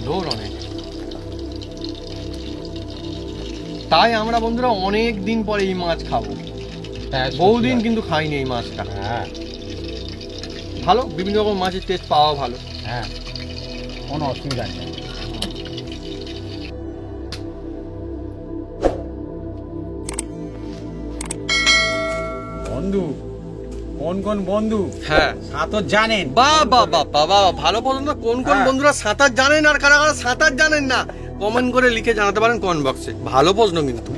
সুন্দর অনেক। তাই আমরা বন্ধুরা অনেক দিন পরে এই মাছ খাবো, বহুদিন কিন্তু খাইনি এই মাছটা। হ্যাঁ ভালো, বিভিন্ন রকম মাছের টেস্ট পাওয়া ভালো। হ্যাঁ, কোনো অসুবিধা নেই। বন্ধু, কোন কোন বন্ধু হ্যাঁ সাঁতার জানেন? বাবা ভালো পছন্দ। কোন কোন হ্যাঁ। বন্ধুরা সাঁতার জানেন আর কারা কারা সাঁতার জানেন না কমেন্ট করে লিখে জানাতে পারেন কমেন্ট বক্সে। ভালো প্রশ্ন কিন্তু।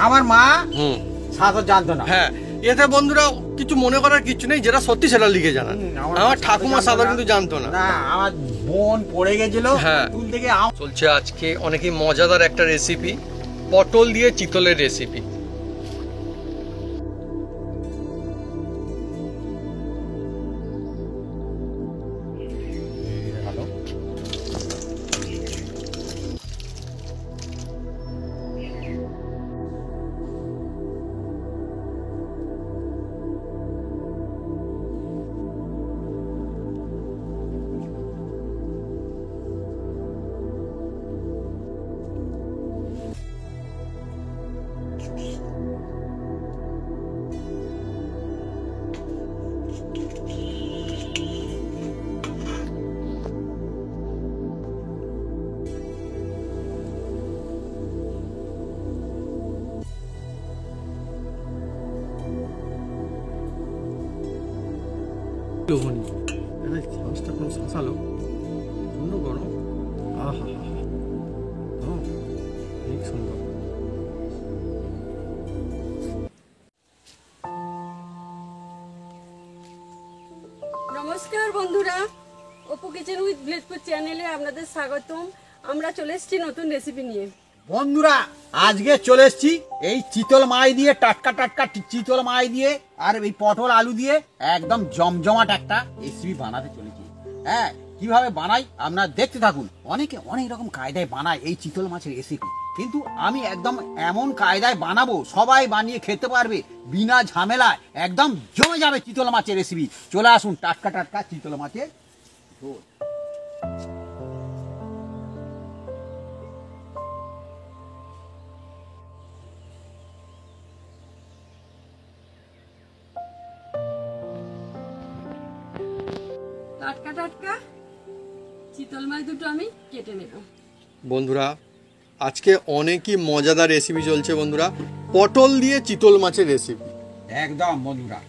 আমার মা হুম সাঁতার জানতো না। হ্যাঁ, এতে বন্ধুরা কিছু মনে করার কিছু নেই, যেটা সত্যি সেটা লিখে জানান। আমার ঠাকুমা সাঁতার কিন্তু জানতো না। না, আমার বোন পড়ে গেছিল হ্যাঁ। স্কুল থেকে। চলছে আজকে অনেকই মজাদার একটা রেসিপি, পটল দিয়ে চিতলের রেসিপি। নমস্কার বন্ধুরা, অপু কিচেন উইথ ভিলেজপুর চ্যানেলে আপনাদের স্বাগতম। আমরা চলে এসেছি নতুন রেসিপি নিয়ে। বন্ধুরা, আজকে চলে এসেছি এই চিতল মাছ দিয়ে, টাটকা টাটকা চিতল মাছ দিয়ে আর এই পটল আলু দিয়ে একদম জমজমাট একটা রেসিপি বানাতে চলেছি। হ্যাঁ, কিভাবে বানাই আপনারা দেখতে থাকুন। অনেকে অনেক রকম কায়দায় বানায় এই চিতল মাছের রেসিপি, কিন্তু আমি একদম এমন কায়দায় বানাবো সবাই বানিয়ে খেতে পারবে বিনা ঝামেলায়, একদম জমে যাবে চিতল মাছের রেসিপি। চলে আসুন, টাটকা টাটকা চিতল মাছের ঝোল। টাটকা টাটকা চিতল মাছ দুটো আমি কেটে নেব। বন্ধুরা, আজকে অনেকই মজাদার রেসিপি চলছে বন্ধুরা, পটল দিয়ে চিতল মাছের রেসিপি। একদম বন্ধুরা।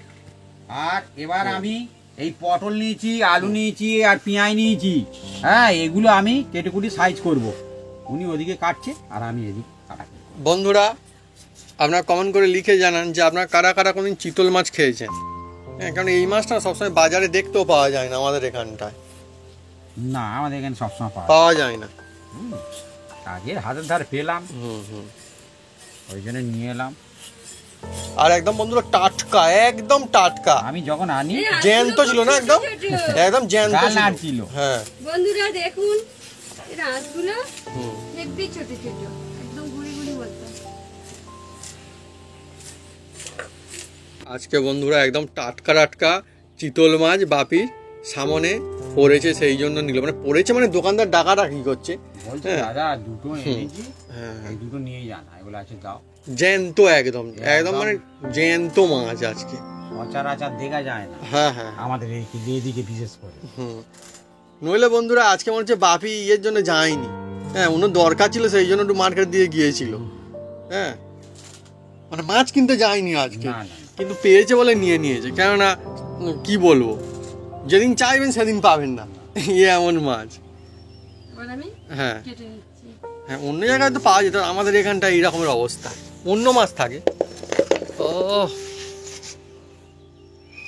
আর এবার আমি এই পটল নিয়েছি, আলু নিয়েছি আর পেঁয়াজ নিয়েছি। হ্যাঁ, এগুলো আমি কেটে কুটি সাইজ করব। উনি ওদিকে কাটছে আর আমি এদিকে কাটাকাটি করব। বন্ধুরা, আপনারা কমেন্ট করে লিখে জানান যে আপনারা কারা কারা কোনদিন চিতল মাছ খেয়েছেন। হ্যাঁ, কারণ এই মাছটা সবসময় বাজারে দেখতেও পাওয়া যায় না আমাদের এখানটায়। না, আমাদের এখানে সবসময় পাওয়া যায় না। আগের হাতের ধার পেলাম, হুম ওই জন্য নিয়ে এলাম। আর একদম বন্ধুরা টাটকা, একদম টাটকা। আমি যখন আনি জ্যান্ত ছিল না, একদম একদম জ্যান্ত ছিল। হ্যাঁ বন্ধুরা দেখুন, এর আঁশগুলো হেব্বি ছোট ছোট, একদম গুড়ি গুড়ি মতো। আজকে বন্ধুরা একদম টাটকা টাটকা চিতল মাছ বাপির সামনে পড়েছে, সেই জন্য নিল। মানে পড়েছে মানে দোকানদার ডাকাডাকি করছে। দাদা দুটো এনেছি, এই দুটো নিয়ে যান। এগুলো আছে দাও। জ্যান্ত, একদম একদম মানে জ্যান্ত মাছ আজকে, সচরাচর দেখা যায় না। হ্যাঁ হ্যাঁ আমাদের এইদিকে বিশেষ করে। নইলে বন্ধুরা আজকে মনে হচ্ছে বাপি ইয়ের জন্য যায়নি। হ্যাঁ, অন্য দরকার ছিল সেই জন্য একটু মার্কেট দিয়ে গিয়েছিল। হ্যাঁ, মানে মাছ কিনতে যায়নি আজকে, কিন্তু পেয়েছে বলে নিয়ে নিয়েছে। কেননা কি বলবো, যেদিন চাইবেন সেদিন পাবেন না, এমন মাছ। হ্যাঁ হ্যাঁ, অন্য জায়গায় তো পাওয়া যেত, আমাদের এখানটা এইরকমের অবস্থা। অন্য মাছ থাকে। ও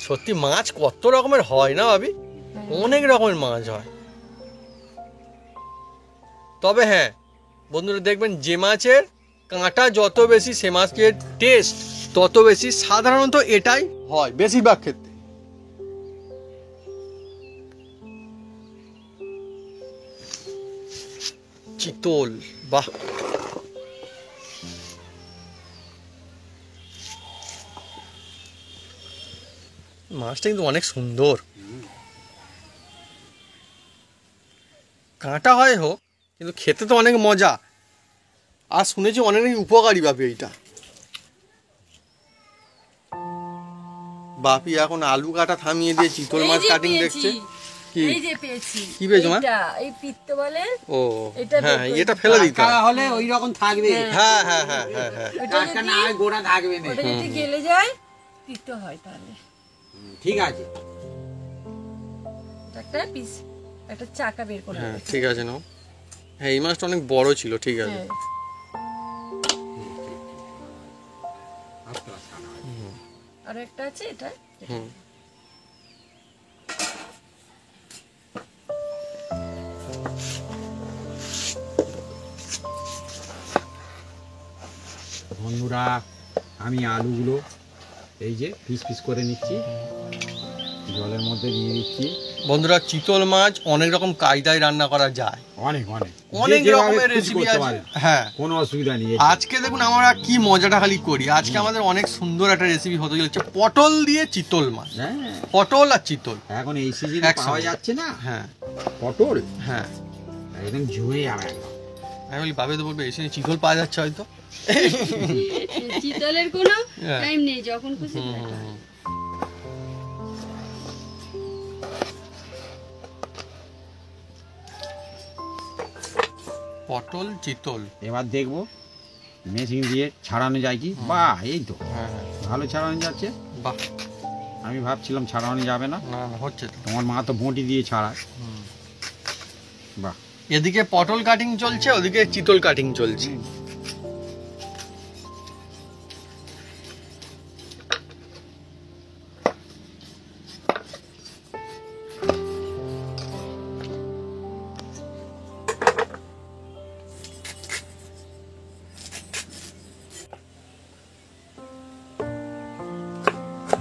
সত্যি মাছ কত রকমের হয় না ভাবি, অনেক রকমের মাছ হয়। তবে হ্যাঁ বন্ধুরা, দেখবেন যে মাছের কাঁটা যত বেশি সে মাছের টেস্ট তত বেশি। সাধারণত এটাই হয় বেশিরভাগ ক্ষেত্রে। চিতল, বাহ, মাছটা কিন্তু অনেক সুন্দর। কাঁটা হয় হোক, কিন্তু খেতে তো অনেক মজা, আর শুনেছি অনেক উপকারী বাপি এইটা। বাপি এখন আলু কাটা থামিয়ে দিয়ে চিতল মাছ কাটিং দেখছে। কি এই যে পেয়েছি, কি পেয়েছো মা? এইটা, এই পিত্ত বলে। ও এটা হ্যাঁ, বের করে এটা ফেলে দিতে টাটকা হয়। হলে ওই রকম থাকবে, হ্যাঁ হ্যাঁ হ্যাঁ হ্যাঁ হ্যাঁ ওটা টাটকা যদি না হয় গোড়া থাকবে না। ওটা যদি গেলে যায় পিত্ত হয়, তাহলে ঠিক আছে, একটা পিস, একটা চাকা বের করে হ্যাঁ নেবে। ঠিক আছে নাও। হ্যাঁ এই মাছটা অনেক বড় ছিল, ঠিক আছে। হ্যাঁ। আর একটা আছে এটা। হুম বন্ধুরা আমি আলুগুলো এই যে পিস পিস করে নিচ্ছি, জলের মধ্যে দিয়ে দিচ্ছি। বন্ধুরা চিতল মাছ অনেক রকম কায়দায় রান্না করা যায়, অনেক অনেক অনেক যে যেভাবে রকমের খুশি রেসিপি করতে আছে। পারে, হ্যাঁ কোনো অসুবিধা নেই। আজকে দেখুন আমরা কি মজাটা খালি করি। আজকে আমাদের অনেক সুন্দর একটা রেসিপি হতে চলেছে, পটল দিয়ে চিতল মাছ। হ্যাঁ, পটল আর চিতল এখন এই সিজনে একসঙ্গে। পাওয়া যাচ্ছে না হ্যাঁ পটল, হ্যাঁ। একদম জুড়ে যাবে একদম। আমি বলি বাবে তো বলবে এসে চিতল পাওয়া যাচ্ছে হয়তো। চিতলের কোনো হ্যাঁ। টাইম নেই, যখন খুশি হুম, কাটো। হুম। পটল চিতল। এবার দেখবো মেশিন দিয়ে ছাড়ানো যায় কি। বাহ, এই তো হ্যাঁ হ্যাঁ ভালো ছাড়ানো যাচ্ছে। বাহ, আমি ভাবছিলাম ছাড়ানো যাবে না, না না হচ্ছে তো। তোমার মা তো বঁটি দিয়ে ছাড়ায়। হুম। বাহ, এদিকে পটল কাটিং চলছে, ওদিকে চিতল কাটিং চলছে।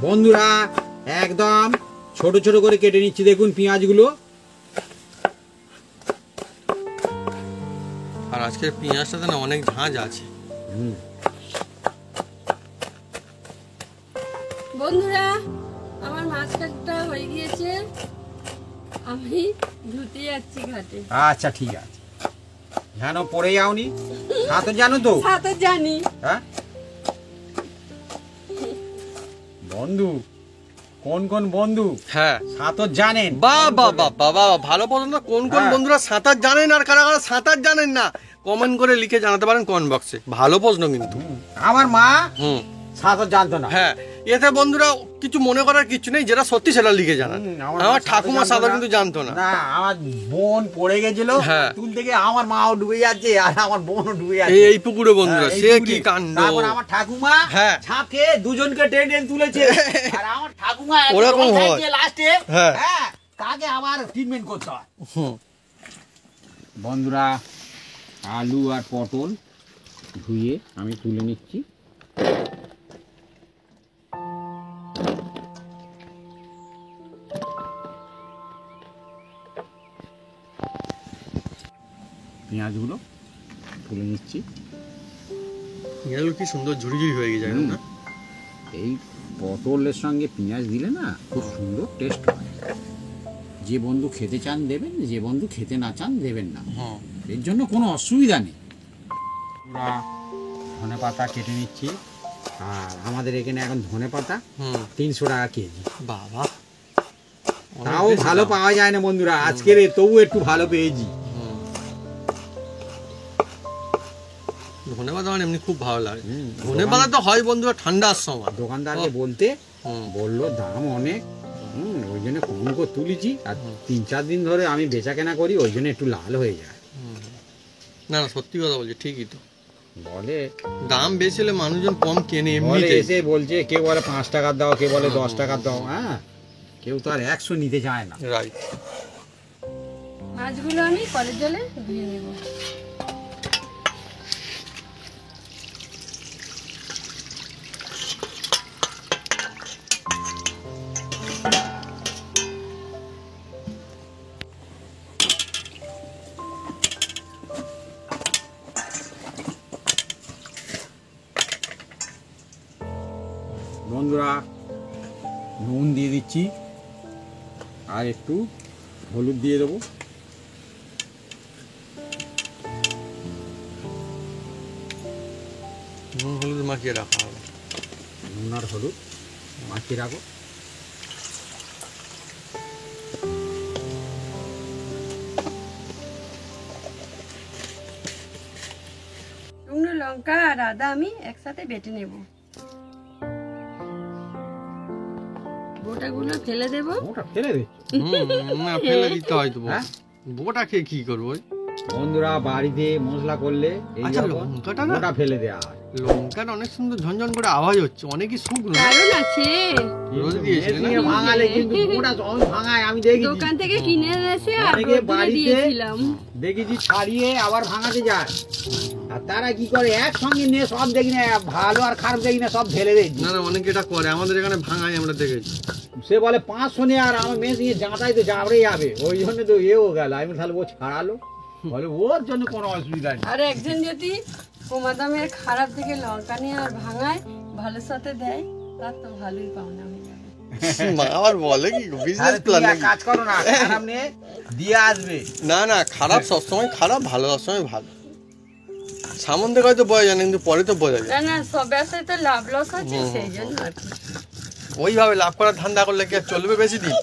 বন্ধুরা একদম ছোট ছোট করে কেটে নিচ্ছি, দেখুন পেঁয়াজগুলো। আর আজকের পেঁয়াজটাতে না অনেক ঝাঁঝ আছে। বন্ধুরা আমার মাছ কাটা হয়ে গিয়েছে, আমি ধুতে যাচ্ছি ঘাটে। আচ্ছা ঠিক আছে, জানো পড়ে যাওনি, সাঁতার জানো তো? সাঁতার জানি। হ্যাঁ বন্ধু, কোন কোন বন্ধু হ্যাঁ সাঁতার জানেন? বাহ বাহ বাহ বাহ বাহ, ভালো পছন্দ। কোন কোন হ্যাঁ। বন্ধুরা সাঁতার জানেন আর কারা কারা সাঁতার জানেন না, কমেন্ট করে লিখে জানাতে পারেন কমেন্ট বক্সে। ভালো প্রশ্ন কিন্তু। আমার মা হুম সাঁতার জানতো না। হ্যাঁ, এতে বন্ধুরা কিছু মনে করার কিছু নেই, যেটা সত্যি সেটা লিখে জানান। আমার ঠাকুমা সাঁতার কিন্তু জানতো না। না, আমার বোন পড়ে গেছিল হ্যাঁ। তুল থেকে, আমার মাও ডুবে যাচ্ছে আর আমার বোনও ডুবে যাচ্ছে। এই পুকুরে বন্ধুরা, হ্যাঁ, এই সে পুকুরে। কি কাণ্ড। তারপর আমার ঠাকুমা হ্যাঁ। ঝাঁপে দুজনকে টেনে টেনে তুলেছে। আর আমার ঠাকুমা ওরকম হয়। লাস্টে হ্যাঁ। হ্যাঁ তাকে আবার ট্রিটমেন্ট করতে হয়। হুম, বন্ধুরা আলু আর পটল ধুয়ে আমি তুলে নিচ্ছি। পেঁয়াজগুলো তুলে নিচ্ছি। পেঁয়াজগুলো কি সুন্দর ঝুড়ি ঝুড়ি হয়ে গেছে না। এই পটলের সঙ্গে পেঁয়াজ দিলে না খুব সুন্দর টেস্ট হয়। যে বন্ধু খেতে চান দেবেন, যে বন্ধু খেতে না চান দেবেন না, হুম এর জন্য কোনো অসুবিধা নেই। পুরা ধনে পাতা কেটে নিচ্ছি। আর আমাদের এখানে এখন ধনে পাতা হুম 300 টাকা কেজি। বাবা, অনেক তাও বেশি ভালো দাম। পাওয়া যায় না বন্ধুরা, আজকের তবু একটু ভালো পেয়েছি। হুম। ধনেপাতা আমার এমনি খুব ভালো লাগে। হুম, ধনেপাতা তো হয় বন্ধুরা ঠান্ডার সময়। দোকানদারকে বলতে হুম বললো দাম অনেক, ওই জন্য কম করে তুলেছি। আর 3-4 দিন ধরে আমি বেচা কেনা করি, ওই জন্য একটু লাল হয়ে যায়। না না, সত্যি কথা বলছি, ঠিকই তো। বলে দাম বেশি হলে মানুষজন কম কেনে বলে এমনিতে। এসে বলছে, কেউ বলে 5 টাকার দাও, কেউ বলে 10 টাকার দাও। হ্যাঁ, কেউ তো আর 100 নিতে চায় না। রাইট। মাছগুলো আমি কলের জলে ধুয়ে নেব। বন্ধুরা নুন দিয়ে দিচ্ছি, আর একটু হলুদ দিয়ে দেবো। নুন হলুদ মাখিয়ে রাখা হবে। নুন আর হলুদ মাখিয়ে রাখো। শুকনো লঙ্কা আর আদা আমি একসাথে বেটে নেব। গোটাগুলো ফেলে দেব। ওটা ফেলে দিচ্ছ? না, ফেলে দিতে হয়তো। হ্যাঁ? বোটা খেয়ে কি করবো? বন্ধুরা বাড়িতে মশলা করলে এই আচ্ছা, রকম লঙ্কাটা না? ওটা ফেলে দেয়া হয়। লঙ্কার অনেক সুন্দর ঝনঝন করে আওয়াজ হচ্ছে, অনেকই শুকনো। কারণ আছে, রোজ দিয়েছিলে না? মেশিনে ভাঙালে কিন্তু ওটা যখন ভাঙায় আমি দেখেছি। দোকান থেকে কিনে এসে আর অনেকে রোদ্দুরে বাড়িতে দিয়েছিলাম। দেখেছি ছাড়িয়ে আবার ভাঙাতে যায়। আর তারা কি করে একসঙ্গে নিয়ে সব দেখি না, ভালো আর খারাপ দেখি না, সব ঢেলে দেয়। না না, অনেকে এটা করে, আমাদের এখানে ভাঙাই আমরা দেখেছি। সে বলে 500 নিয়ে, আর আমার মেয়ে দিয়ে জাঁতাই তো যাবড়ে যাবে, ওই জন্য তো এও গেল। আমি তাহলে ও ছাড়ালো, বলে ওর জন্য কোনো অসুবিধা নেই। আর একজন যদি কমা দামের খারাপ থেকে লঙ্কা নিয়ে আর ভাঙায় ভালো সাথে দেয়, তার তো ভালোই পাওনা হয়ে যাবে। মা আবার বলে কি বিজনেস আরে তুমি প্ল্যান? এক কাজ করো না, খারাপ নিয়ে দিয়ে আসবে। না না, খারাপ সবসময় খারাপ, ভালো সবসময় ভালো। সামন থেকে হয়তো বোঝা যায় না, কিন্তু পরে তো বোঝা যায়। না না, সব ব্যবসায় তো লাভ লস আছে, সেই জন্য আর কি। ওইভাবে লাভ করার ধান্দা করলে কি আর চলবে বেশি দিন?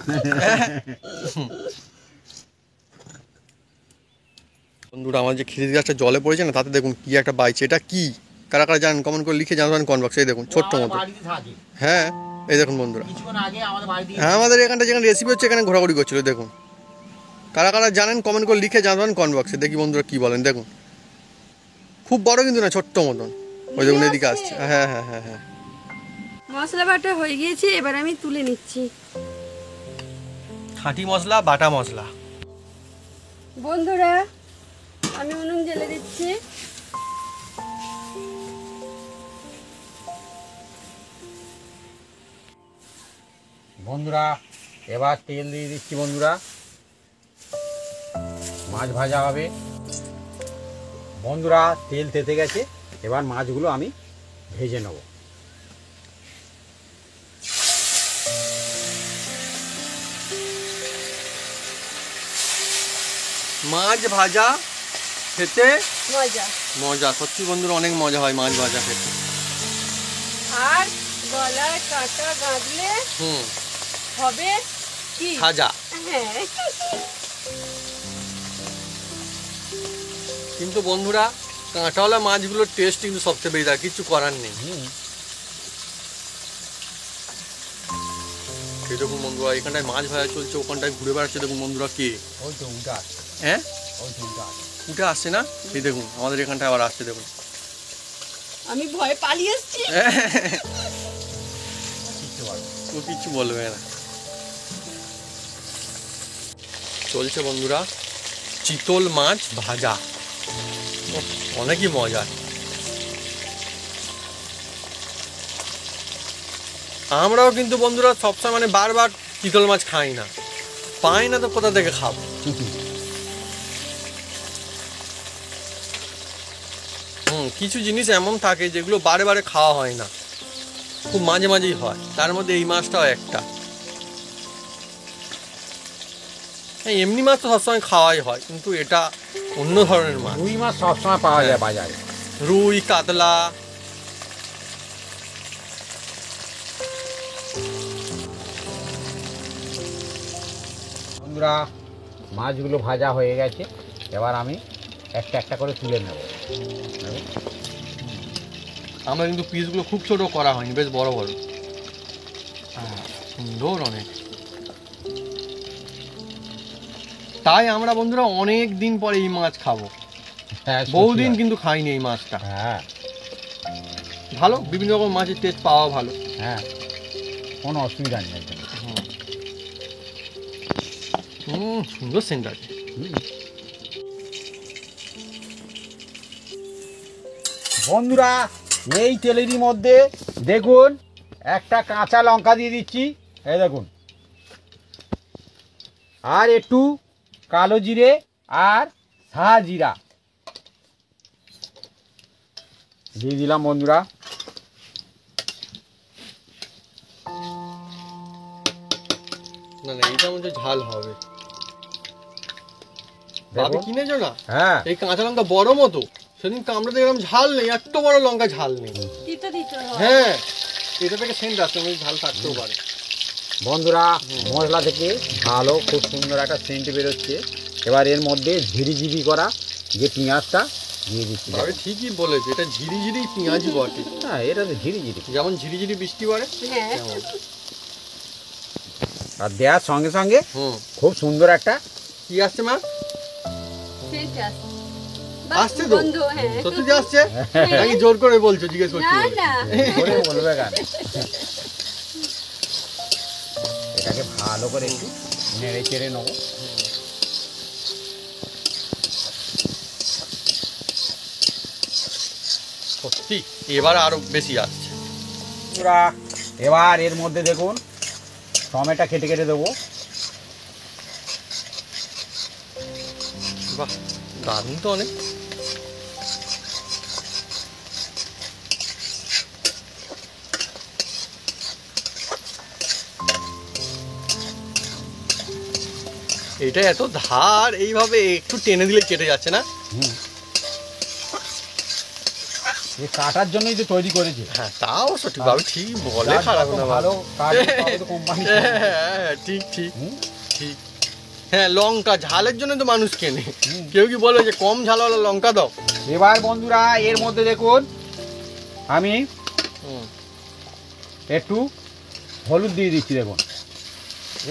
বন্ধুরা, আমার যে খিরিস গাছটা জলে পড়েছে না, তাতে দেখুন কি একটা বাইছে। এটা কি, কারা কারা জানেন কমেন্ট করে লিখে জানাবেন কমেন্ট বক্সে। এই দেখুন ছোট্ট আমাদের মতো। বাড়িতে থাকে। হ্যাঁ, এই দেখুন বন্ধুরা, কিছুক্ষণ আগে আমাদের বাড়িতে হ্যাঁ আমাদের এখানটা যেখানে রেসিপি হচ্ছে এখানে ঘোরাঘুরি করছিল। দেখুন কারা কারা জানেন কমেন্ট করে লিখে জানাবেন কমেন্ট বক্সে। দেখি বন্ধুরা কি বলেন। দেখুন খুব বড় কিন্তু না, ছোট্ট মতন। ওই দেখুন এদিকে আসছে। হ্যাঁ হ্যাঁ হ্যাঁ হ্যাঁ। মশলা বাটা হয়ে গিয়েছে, এবার আমি তুলে নিচ্ছি। খাঁটি মশলা, বাটা মশলা। বন্ধুরা, আমি উনুন জ্বেলে দিচ্ছি। বন্ধুরা এবার তেল দিয়ে দিচ্ছি। বন্ধুরা মাছ ভাজা হবে। বন্ধুরা তেল তেতে গেছে, এবার মাছগুলো আমি ভেজে নেব। মাছ ভাজা খেতে মজা। মজা, সত্যি বন্ধুরা অনেক মজা হয় মাছ ভাজা খেতে। আর গলায় কাঁটা গাঁদলে হবে কি? ভাজা। হ্যাঁ, কিন্তু বন্ধুরা কাঁটাওয়ালা মাছগুলোর টেস্ট কিন্তু সবচেয়ে বেশি, আর কিছু করার নেই। সেই দেখুন বন্ধুরা, এখানটায় মাছ ভাজা চলছে, ওখানটায় ঘুরে বেড়াচ্ছে। দেখুন বন্ধুরা কে, ওই তো উঠা, হ্যাঁ ওই তো উঠা। উঠে আসছে না? এই দেখুন আমাদের এখানটায় আবার আসছে। দেখুন আমি ভয়ে পালিয়ে এসেছি। ও কিছু বলবে না। চলছে বন্ধুরা চিতল মাছ ভাজা, ওহ, অনেকই মজা। আমরাও কিন্তু বন্ধুরা সবসময় মানে বারবার চিতল মাছ খাই না, পাই না, তো কোথা থেকে খাবো? কিছু জিনিস এমন থাকে যেগুলো বারে বারে খাওয়া হয় না, খুব মাঝে মাঝেই হয়। তার মধ্যে এই মাছটাও একটা। হ্যাঁ, এমনি মাছ তো সবসময় খাওয়াই হয়, কিন্তু এটা অন্য ধরনের মাছ। রুই মাছ সবসময় পাওয়া যায় বাজারে। রুই, কাতলা। বন্ধুরা মাছগুলো ভাজা হয়ে গেছে, এবার আমি একটা একটা করে তুলে নেব। আমরা কিন্তু পিসগুলো খুব ছোট করা হয়নি, বেশ বড় বড়। সুন্দর অনেক। তাই আমরা বন্ধুরা অনেক দিন পরে এই মাছ খাবো। হ্যাঁ, বহুদিন কিন্তু খাইনি এই মাছটা। হ্যাঁ ভালো, বিভিন্ন রকম মাছের টেস্ট পাওয়া ভালো। হ্যাঁ, কোনো অসুবিধা নেই একদম। সুন্দর সেন্ট আছে। বন্ধুরা এই তেলেরই মধ্যে দেখুন একটা কাঁচা লঙ্কা দিয়ে দিচ্ছি, এই দেখুন, আর একটু কালো জিরে আর সাহা জিরা দিয়ে দিলাম। বন্ধুরা না না, এটা মধ্যে ঝাল হবে। ভাবে দেখুন। কিনেছো না? হ্যাঁ এই কাঁচা লঙ্কা বড় মতো, সেদিন কামড়াতে এরকম ঝাল নেই, এত বড় লঙ্কা ঝাল নেই। তিতো তিতো হয়। হ্যাঁ, এটা থেকে সেন্ট আসছে, আমি ঝাল থাকতেও পারে। বন্ধুরা মশলা থেকে ভালো খুব সুন্দর একটা সেন্ট বেরোচ্ছে। এবার এর মধ্যে ঝিরিঝিরি করা যে পেঁয়াজটা দিয়ে দিচ্ছি। তবে ঠিকই বলেছে, এটা ঝিরিঝিরি পেঁয়াজি বটে। হ্যাঁ, এটা তো ঝিরিঝিরি, যেমন ঝিরিঝিরি বৃষ্টি পড়ে হ্যাঁ তেমন। আর দেওয়ার সঙ্গে সঙ্গে খুব সুন্দর একটা কি আসছে মা? সেটা আসছে। আসছে তো? গন্ধ, হ্যাঁ। সত্যি যে আসছে নাকি জোর করে বলছো? জিজ্ঞেস করছি না বলে। না করে বলবে গান। এটাকে ভালো করে একটু নেড়ে চেড়ে নেবো। সত্যি এবার আরো বেশি আসছে। পুরা এবার এর মধ্যে দেখুন টমেটো কেটে কেটে দেবো। বাহ, দারুণ তো অনেক। এটা এত ধার, এইভাবে একটু টেনে দিলে কেটে যাচ্ছে না? এই কাটার জন্যই তো তৈরি করেছে। হ্যাঁ, তাও সঠিকভাবে ঠিক বলে, খারাপ না ভালো ভালো। কোম্পানি। হ্যাঁ, ঠিক ঠিক ঠিক। হ্যাঁ, লঙ্কা ঝালের জন্য তো মানুষ কেনে। কেউ কি বলে যে কম ঝালওয়ালা লঙ্কা দাও? এবার বন্ধুরা এর মধ্যে দেখুন আমি একটু হলুদ দিয়ে দিচ্ছি। দেখুন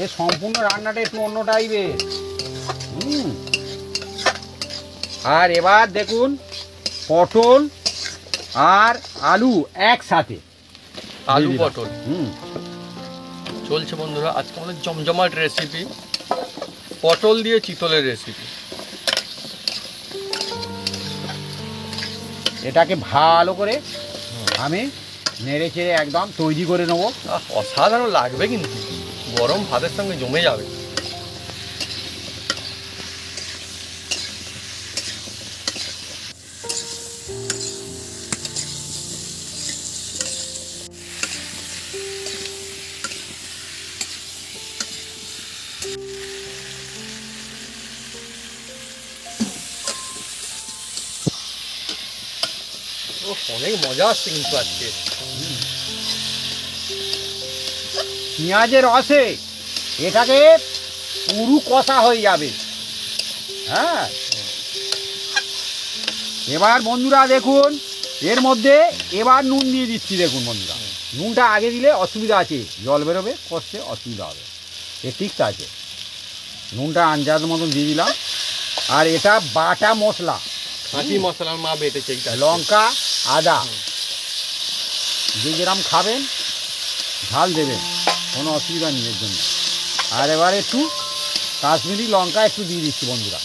এ সম্পূর্ণ রান্নাটা একটু অন্য টাইপের। আর এবার দেখুন পটল আর আলু একসাথে। আলু দিয়ে দিলাম। পটল চলছে বন্ধুরা, আজকে আমাদের জমজমাট রেসিপি, পটল দিয়ে চিতলের রেসিপি। এটাকে ভালো করে আমি নেড়ে চেড়ে একদম তৈরি করে নেবো। অসাধারণ লাগবে, কিন্তু গরম ভাতের সঙ্গে জমে যাবে। অনেক মজা আসছে কিন্তু আজকে। পেঁয়াজের রসে এটাকে পুরো কষা হয়ে যাবে। হ্যাঁ, এবার বন্ধুরা দেখুন এর মধ্যে এবার নুন দিয়ে দিচ্ছি। দেখুন বন্ধুরা, নুনটা আগে দিলে অসুবিধা আছে, জল বেরোবে, কষতে অসুবিধা হবে। এ ঠিক আছে, নুনটা আন্দাজ মতন দিয়ে দিলাম। আর এটা বাটা মশলা, খাঁটি মশলার মা বেটেছে এইটা। লঙ্কা আদা যে যেরকম খাবেন ঝাল দেবেন, কোনো অসুবিধা নেই এর জন্য। আর এবার একটু কাশ্মীরি লঙ্কা একটু দিয়ে দিচ্ছি বন্ধুরা,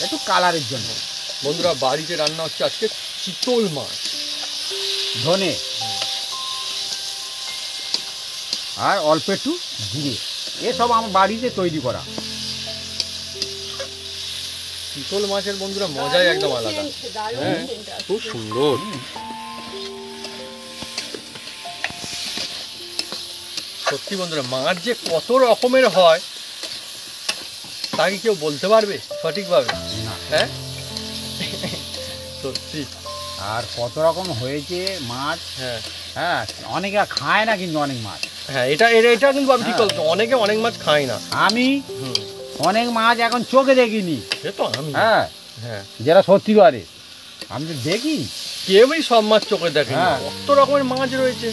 একটু কালারের জন্য। বন্ধুরা বাড়িতে রান্না হচ্ছে আজকে চিতল মাছ, ধনে আর অল্প একটু জিরে, এসব আমার বাড়িতে তৈরি করা। চিতল মাছের বন্ধুরা মজাই একদম আলাদা। হ্যাঁ, খুব সুন্দর। সত্যি বন্ধুরা, মাছ যে কত রকমের হয় তা কি কেউ বলতে পারবে সঠিকভাবে? না, হ্যাঁ সত্যি। আর কত রকম হয়েছে মাছ। হ্যাঁ হ্যাঁ, অনেকে খায় না কিন্তু অনেক মাছ। হ্যাঁ, এটা এটা কিন্তু আমি ঠিক বলছি, অনেকে অনেক মাছ খায় না। আমি অনেক মাছ এখন চোখে দেখিনি। সে তো আমি। হ্যাঁ হ্যাঁ, যারা সত্যিকারে আমি তো দেখি, কেউই সব মাছ চোখে দেখে না, হ্যাঁ। কত রকমের মাছ রয়েছে।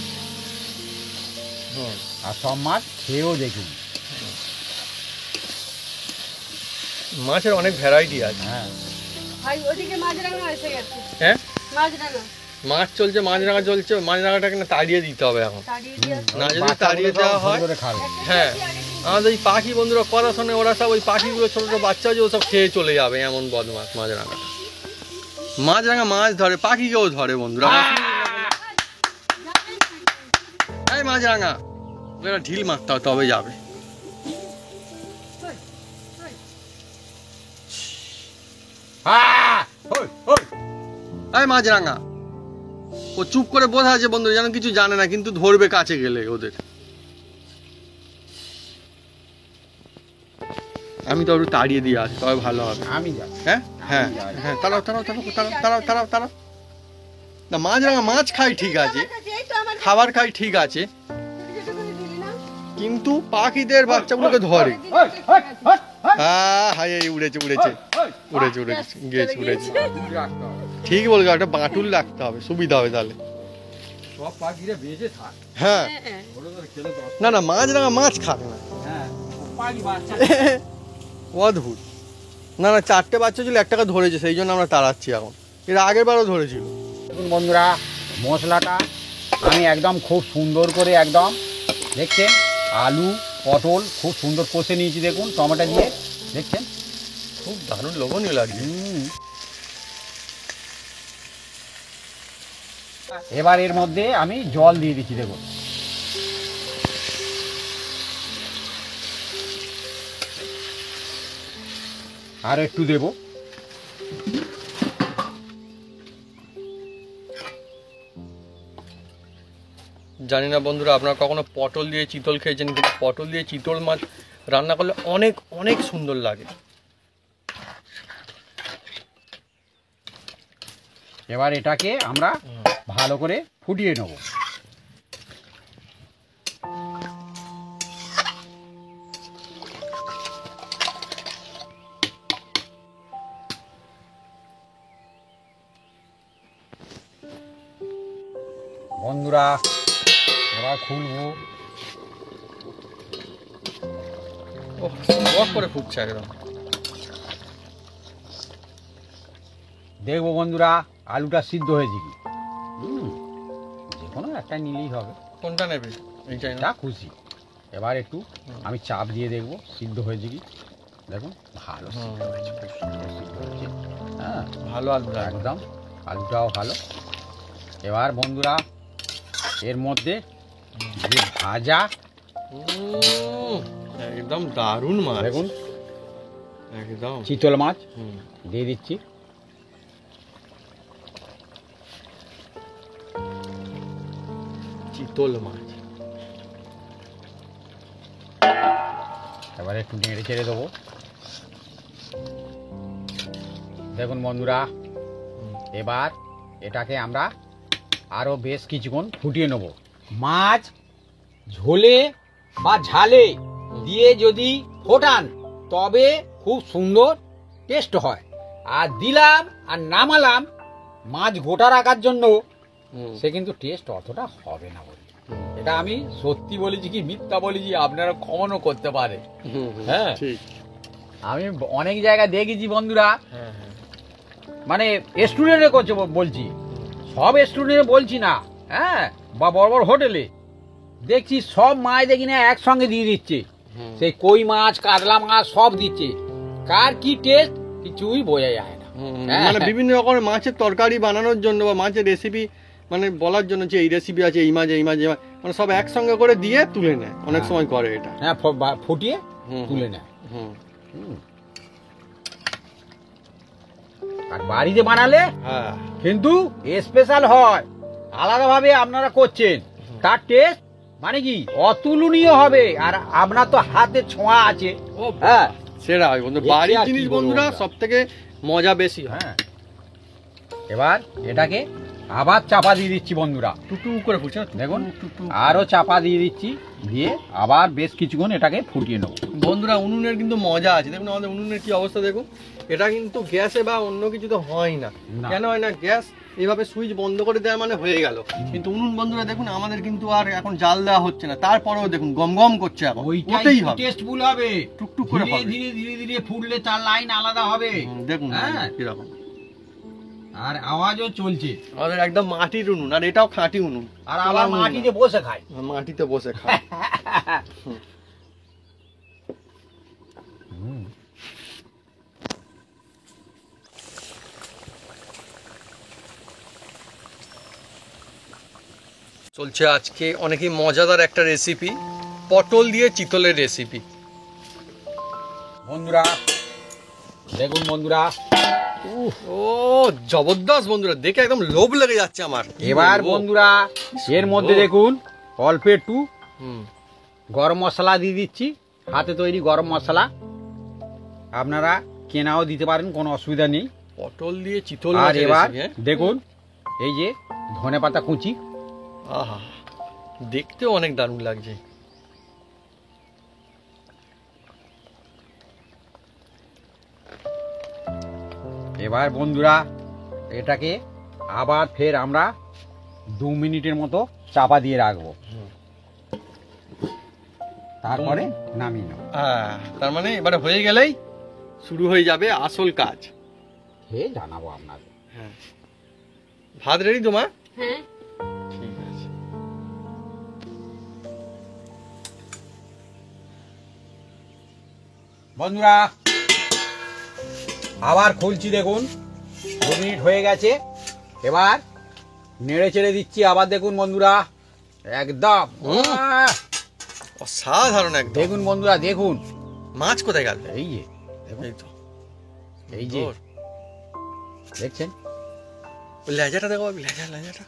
আর সব মাছ খেয়েও দেখিনি। মাছের অনেক ভ্যারাইটি আছে। হ্যাঁ, ভাই ওদিকে মাছরাঙা এসে গেছে। হ্যাঁ, মাছরাঙা মাছ চলছে, মাছরাঙা চলছে, মাছরাঙাটাকে না তাড়িয়ে দিতে হবে এখন। তাড়িয়ে দিয়ে না যদি বাচ্চাগুলো তাড়িয়ে সব দেওয়া ধরে হয়, ধরে খাবে। হ্যাঁ, আমাদের এই পাখি বন্ধুরা কথা শোনে, ওরা সব ওই পাখিগুলো ছোট ছোট বাচ্চা আছে, ও সব খেয়ে চলে যাবে, এমন বদমাস মাছরাঙাটা। মাছরাঙা মাছ ধরে, পাখিকেও ধরে বন্ধুরা। এই মাছরাঙা, ওরা ঢিল মারতে হবে তবে যাবে। এই মাছরাঙা, ও চুপ করে বোঝা আছে বন্ধু, যেন কিছু জানে না, কিন্তু ধরবে কাছে গেলে ওদের। আমি তো একটু তাড়িয়ে দিয়ে আসি, তবে ভালো হবে। আমি যাই। হ্যাঁ হ্যাঁ হ্যাঁ, তাড়াও তাড়াও তাড়াও তাড়াও তাড়াও তাড়াও তাড়াও। না মাছরাঙা মাছ খাই ঠিক আছে, খাবার খাই ঠিক আছে, কিন্তু পাখিদের বাচ্চাগুলোকে ধরে। হাই উড়েছে উড়েছে উড়েছে উড়েছে গেছে উড়েছে। ঠিক বলেছো, একটা বাঁটুল রাখতে হবে, সুবিধা হবে তাহলে। সব পাখিরা বেঁচে থাক। হ্যাঁ না না, মাছরাঙা মাছ খাবে না, হ্যাঁ পাখি বাচ্চা। অদ্ভুত। না না, 4টে বাচ্চা ছিল, একটাকে ধরেছে, সেই জন্য আমরা তাড়াচ্ছি এখন। এর আগের বারও ধরেছিল। দেখুন বন্ধুরা, মশলাটা আমি একদম খুব সুন্দর করে একদম দেখছেন, আলু পটল খুব সুন্দর কষে নিয়েছি। দেখুন টমেটো দিয়ে, দেখছেন খুব দারুণ লোভনীয় লাগছে। এবার এর মধ্যে আমি জল দিয়ে দিচ্ছি। দেখুন আর একটু দেব। জানি না বন্ধুরা আপনারা কখনো পটল দিয়ে চিতল খেয়েছেন, কিন্তু পটল দিয়ে চিতল মাছ রান্না করলে অনেক অনেক সুন্দর লাগে। এবার এটাকে আমরা ভালো করে ফুটিয়ে নেব। বন্ধুরা এবার খুলবো। ওহ করে ফুটছে একদম। দেখবো বন্ধুরা আলুটা সিদ্ধ হয়েছে কি। যে কোনো একটা নিলেই হবে, কোনটা নেবে এইটাই না? যা খুশি। এবার একটু আমি চাপ দিয়ে দেখবো সিদ্ধ হয়েছে কি। দেখুন ভালো সিদ্ধ হয়েছে, খুব সুন্দর সিদ্ধ হয়েছে। হ্যাঁ ভালো আলু লাগবে। একদম আলুটাও ভালো। এবার বন্ধুরা এর মধ্যে যে ভাজা একদম দারুণ মাছ, দেখুন একদম চিতল মাছ দিয়ে দিচ্ছি। চিতল মাছ। এবার একটু নেড়ে চেড়ে দেবো। দেখুন বন্ধুরা, এবার এটাকে আমরা আরো বেশ কিছুক্ষণ ফুটিয়ে নেব। মাছ ঝোলে বা ঝালে দিয়ে যদি ফোটান তবে খুব সুন্দর টেস্ট হয়। আর দিলাম আর নামালাম মাছ গোটা রাখার জন্য, সে কিন্তু টেস্ট অতটা হবে না। বলি এটা আমি সত্যি বলেছি কি মিথ্যা বলেছি আপনারা ক্ষমনও করতে পারে। হ্যাঁ আমি অনেক জায়গায় দেখেছি বন্ধুরা, মানে স্টুডেন্টে করছে বলছি, সব স্টুডেন্টে বলছি না, হ্যাঁ বা বড় বড় হোটেলে দেখছি সব মাছ দেখি না একসঙ্গে দিয়ে দিচ্ছে। সেই কই মাছ কাতলা মাছ সব দিচ্ছে, কার কি টেস্ট কিছুই বোঝা যায় না। মানে বিভিন্ন রকমের মাছের তরকারি বানানোর জন্য বা মাছের রেসিপি মানে বলার জন্য যে এই রেসিপি আছে, এই মাছ এই মাছ এই মাছ, মানে সব একসঙ্গে করে দিয়ে তুলে নেয়। অনেক সময় করে এটা, হ্যাঁ ফুটিয়ে তুলে নেয়। আর বাড়িতে বানালে হ্যাঁ কিন্তু স্পেশাল হয়, আলাদাভাবে আপনারা করছেন, তার টেস্ট মানে কি অতুলনীয় হবে। আর আপনার তো হাতে ছোঁয়া আছে। হ্যাঁ সেরা হয় বন্ধু, বাড়ির জিনিস বন্ধুরা সব থেকে মজা বেশি হয়। হ্যাঁ এবার এটাকে আবার চাপা দিয়ে দিচ্ছি বন্ধুরা। টুকটুক করে ফুটছে, দেখুন আরো চাপা দিয়ে দিচ্ছি, দিয়ে আবার বেশ কিছুক্ষণ এটাকে ফুটিয়ে নেব। বন্ধুরা উনুনের কিন্তু মজা আছে। দেখুন আমাদের উনুনের কি অবস্থা দেখুন। এটা কিন্তু গ্যাসে বা অন্য কিছুতে হয় না। কেন হয় না? গ্যাস এইভাবে সুইচ বন্ধ করে দেওয়া মানে হয়ে গেল। কিন্তু উনুন বন্ধুরা দেখুন আমাদের কিন্তু আর এখন জাল দেওয়া হচ্ছে না, তারপরেও দেখুন গম গম করছে। এখন ওইটাই হবে, টেস্টফুল হবে, টুকটুক করে হবে, ধীরে ধীরে ধীরে ফুটলে তার লাইন আলাদা হবে। দেখুন কিরকম, আর আওয়াজও চলছে। আমাদের একদম মাটির উনুন, আর এটাও খাঁটি উনুন। আর আবার মাটিতে বসে খায়, মাটিতে বসে খায়। চলছে আজকে অনেকই মজাদার একটা রেসিপি, পটল দিয়ে চিতলের রেসিপি। বন্ধুরা দেখুন বন্ধুরা, ও জবরদস্ত বন্ধুরা, দেখে একদম লোভ লেগে যাচ্ছে আমার। এবার বন্ধুরা এর মধ্যে দেখুন অল্প একটু গরম মশলা দিয়ে দিচ্ছি, হাতে তৈরি গরম মশলা। আপনারা কেনাও দিতে পারেন, কোনো অসুবিধা নেই। পটল দিয়ে চিতল আর মাছের এবার recipe, হ্যাঁ? দেখুন এই যে ধনেপাতা কুচি, আহা, দেখতেও অনেক দারুণ লাগছে। এবার বন্ধুরা এটাকে আবার ফের আমরা 2 মিনিটের মতো চাপা দিয়ে রাখবো, তারপরে নামিয়ে নেব। তার মানে এবারে হয়ে গেলেই শুরু হয়ে যাবে আসল কাজ। খেয়ে জানাবো আপনাদের। হ্যাঁ, ভাত রেডি তো মা? হ্যাঁ, ঠিক আছে। বন্ধুরা আবার খুলছি, দেখুন 2 মিনিট হয়ে গেছে। এবার নেড়ে চেড়ে দিচ্ছি, আবার দেখুন বন্ধুরা একদম আহ! অসাধারণ একদম। দেখুন বন্ধুরা দেখুন, মাছ কোথায় গেল? এই যে দেখুন, এই তো, এই যে সুন্দর। দেখছেন, ওই লেজাটা দেখো, লেজাটা।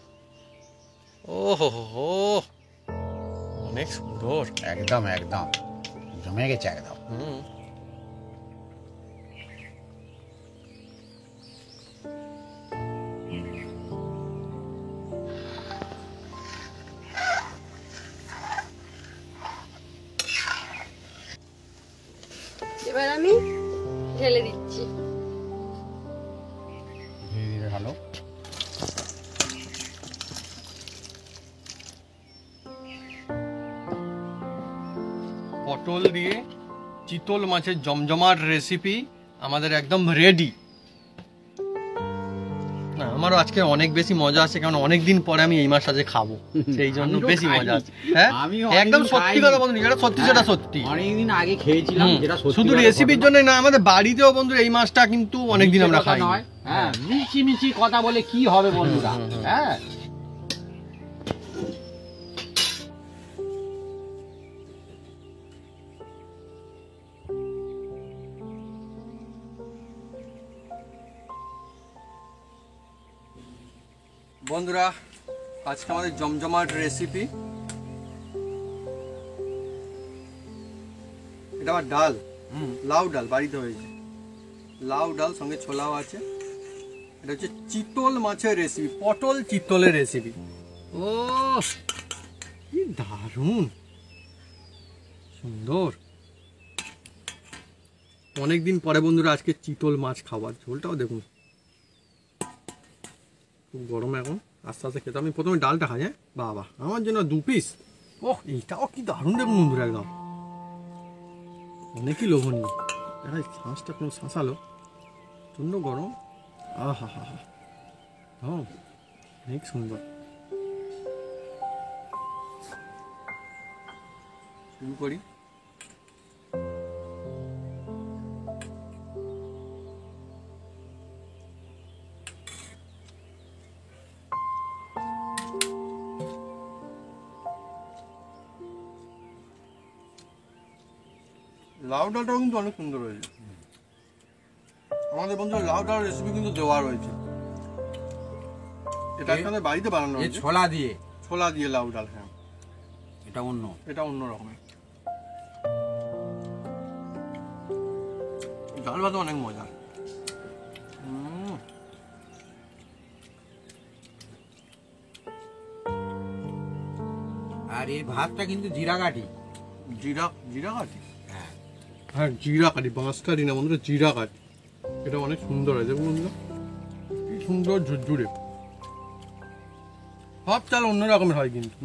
ও হো হো হো, অনেক সুন্দর। একদম একদম জমে গেছে একদম। হুম, এবার আমি ঢেলে দিচ্ছি। ধীরে ধীরে ভালো। পটল দিয়ে চিতল মাছের জমজমাট রেসিপি আমাদের একদম রেডি। না, আমারও আজকে অনেক বেশি মজা আছে, কারণ অনেকদিন পরে আমি এই মাছ আজকে খাবো, সেই জন্য আমিও বেশি খাইনি। মজা আছে। হ্যাঁ, আমিও একদম অনেকদিন সত্যি খাইনি। কথা বন্ধু, যেটা সত্যি সেটা সত্যি। অনেকদিন আগে খেয়েছিলাম, হুম, যেটা সত্যি শুধু কথা রেসিপির ঘটনা। জন্য না, আমাদের বাড়িতেও বন্ধু এই মাছটা কিন্তু অনেকদিন আমরা মিথ্যে কথা খাই। নয়। হ্যাঁ, মিচি মিচি কথা বলে কি হবে বন্ধুরা। হ্যাঁ, বন্ধুরা আজকে আমাদের জমজমাট রেসিপি, এটা আবার ডাল, লাউ ডাল বাড়িতে হয়েছে, লাউ ডাল সঙ্গে ছোলাও আছে। এটা হচ্ছে চিতল মাছের রেসিপি, পটল চিতলের রেসিপি। ও কি দারুণ সুন্দর। অনেকদিন পরে বন্ধুরা আজকে চিতল মাছ খাবার, ঝোলটাও দেখুন খুব গরম, এখন আস্তে আস্তে খেতে। আমি প্রথমে ডালটা খাই, হ্যাঁ বাবা, আমার জন্য 2 পিস। ওহ, এইটাও কি দারুণ দেখুন বন্ধুরা, একদম অনেকই লোভনীয়। দেখা শ্বাসটা কোনো শাঁসালো, প্রচণ্ড গরম। আহা হা হা, হ্যাঁ অনেক সুন্দর। শুরু করি। লাউ ডালটাও কিন্তু অনেক সুন্দর হয়েছে। আমাদের বন্ধু লাউ ডাল রেসিপি কিন্তু দেওয়া রয়েছে, এটা আমাদের বাড়িতে বানানো এই হয়েছে, ছোলা দিয়ে, ছোলা দিয়ে লাউ ডাল। হ্যাঁ, এটা অন্য। এটা অন্য রকমের। ডাল ভাত অনেক মজা। আর এই ভাতটা কিন্তু জিরা কাঠি। জিরা, জিরা কাঠি। হ্যাঁ, হ্যাঁ, জিরা কাঠি, বাঁশ কাঠি না বন্ধুরা, জিরা কাঠি। এটা অনেক সুন্দর হয়েছে বন্ধুরা, কি সুন্দর ঝুরঝুরে। সব চাল অন্য রকমের হয় কিন্তু,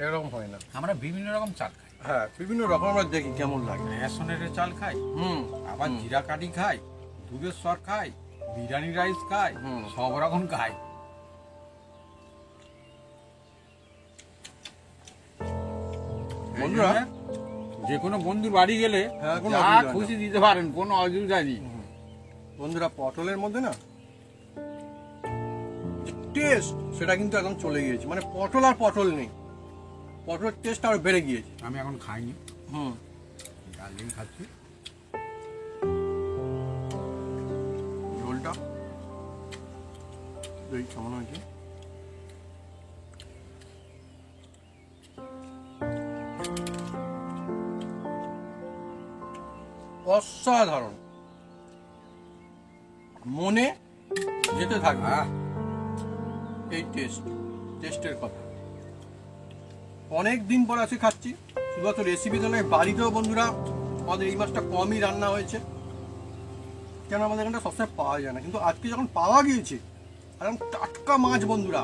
এরকম হয় না। আমরা বিভিন্ন রকম চাল খাই। হ্যাঁ, বিভিন্ন রকম আমরা দেখি কেমন লাগে। রেশনের চাল খাই, আবার হুম। জিরা কাঠি খাই, দুধের সর খাই, বিরিয়ানি রাইস খাই, হুম। সব রকম খাই। বন্ধুরা, যে কোনো বন্ধুর বাড়ি গেলে হ্যাঁ, কোনো যা অসুবিধা নেই। খুশি দিতে পারেন, কোনো অসুবিধা নেই। বন্ধুরা পটলের মধ্যে না টেস্ট, সেটা কিন্তু একদম চলে গিয়েছে। মানে পটল আর পটল নেই, পটলের টেস্ট আরো বেড়ে গিয়েছে। আমি এখন খাইনি, হুম, ডালিম খাচ্ছি। ঝোলটা এই কেমন হয়েছে? অসাধারণ। মনে যেতে থাকবে আহ, এই টেস্টের কথা। অনেক দিন পর আজকে খাচ্ছি, শুধুমাত্র রেসিপি তো নয়, বাড়িতেও বন্ধুরা আমাদের এই মাছটা কমই রান্না হয়েছে, কেন আমাদের এখানটা সবসময় পাওয়া যায় না, কিন্তু আজকে যখন পাওয়া গিয়েছে একদম টাটকা মাছ বন্ধুরা,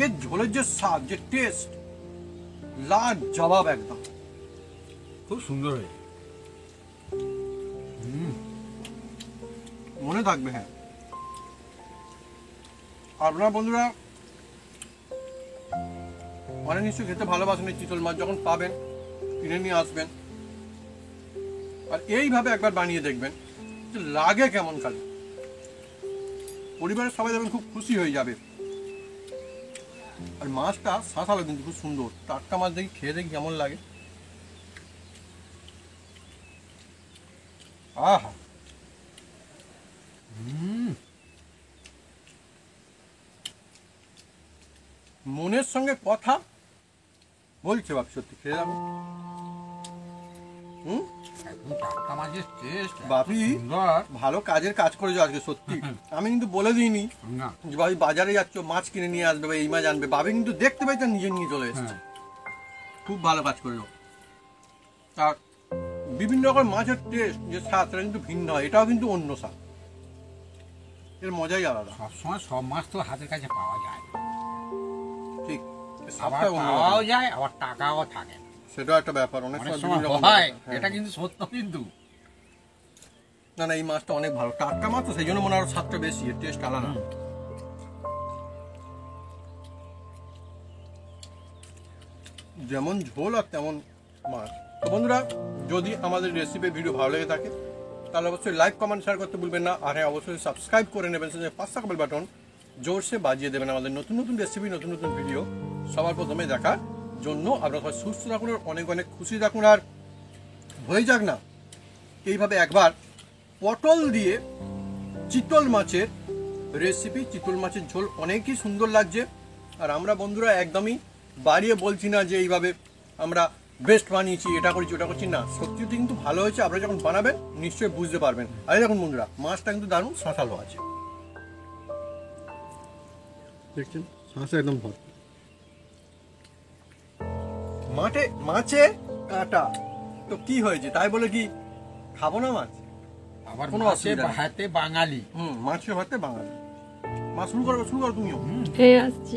এর ঝোলের যে স্বাদ, যে টেস্ট, লাজবাব একদম, খুব সুন্দর হয়েছে। মনে থাকবে। হ্যাঁ, আপনারা বন্ধুরা অনেক নিশ্চয়ই খেতে ভালোবাসেন এই চিতল মাছ, যখন পাবেন কিনে নিয়ে আসবেন আর এইভাবে একবার বানিয়ে দেখবেন যে লাগে কেমন কাজে। পরিবারের সবাই দেখবেন খুব খুশি হয়ে যাবে। আর মাছটা শাঁসালো কিন্তু খুব সুন্দর, টাটকা মাছ দেখি, খেয়ে দেখি কেমন লাগে। আহা, মনের সঙ্গে কথা বলছে বাপ, সত্যি খেয়ে যাবো। একদম টাটকা মাছের টেস্ট বাপি ভালো কাজের কাজ করেছো আজকে সত্যি। আমি কিন্তু বলে দিইনি না। যে ভাই বাজারে যাচ্ছ মাছ কিনে নিয়ে আসবে বা এই মাছ আনবে, বাবি কিন্তু দেখতে পাই তার নিজে নিয়ে চলে এসেছে। খুব ভালো কাজ করেছো। আর বিভিন্ন রকম মাছের টেস্ট যে স্বাদ সেটা কিন্তু ভিন্ন হয়, এটাও কিন্তু অন্য স্বাদ, এর মজাই আলাদা। সবসময় সব মাছ তো হাতের কাছে পাওয়া যায় না। ঠিক, এর আবার স্বাদটা অন্য পাওয়াও যায়, আবার টাকাও থাকে না। সেটাও একটা ব্যাপার, অনেক অনেক সময় সময় বিভিন্ন রকম হয়, ব্যাপার। হ্যাঁ। এটা কিন্তু সত্য কিন্তু। না না, এই মাছটা অনেক ভালো, টাটকা মাছ তো সেই জন্য মনে হয় আরো স্বাদটা বেশি, এর টেস্ট আলাদা। যেমন ঝোল আর তেমন মাছ। তো বন্ধুরা, যদি আমাদের রেসিপি ভিডিও ভালো লেগে থাকে তাহলে অবশ্যই লাইক কমেন্ট শেয়ার করতে ভুলবেন না। আর হ্যাঁ, অবশ্যই সাবস্ক্রাইব করে নেবেন, সাথে পাঁচ বেল বাটন জোরসে বাজিয়ে দেবেন আমাদের নতুন নতুন রেসিপি, নতুন নতুন ভিডিও সবার প্রথমে দেখার জন্য। আপনারা সবাই সুস্থ থাকুন, আর অনেক অনেক খুশি থাকুন। আর হয়ে যাক না এইভাবে একবার পটল দিয়ে চিতল মাছের রেসিপি, চিতল মাছের ঝোল অনেকই সুন্দর লাগছে। আর আমরা বন্ধুরা একদমই বাড়িয়ে বলছি না যে এইভাবে আমরা বেস্ট বানিয়েছি, এটা করেছি ওটা করছি না, সত্যি কিন্তু ভালো হয়েছে। আপনারা যখন বানাবেন নিশ্চয়ই বুঝতে পারবেন। আর দেখুন বন্ধুরা, মাছটা কিন্তু দারুণ শাঁসালো আছে, দেখছেন শাঁসা একদম ভর্তি। মাছে কাঁটা, তো কি হয়েছে তাই বলে কি খাবো না মাছ? আবার কোনো মাছে অসুবিধা নেই। ভাতে বাঙালি। মাছের ভাতে বাঙালি। মাছ শুরু করো তুমিও। হ্যাঁ, আসছি।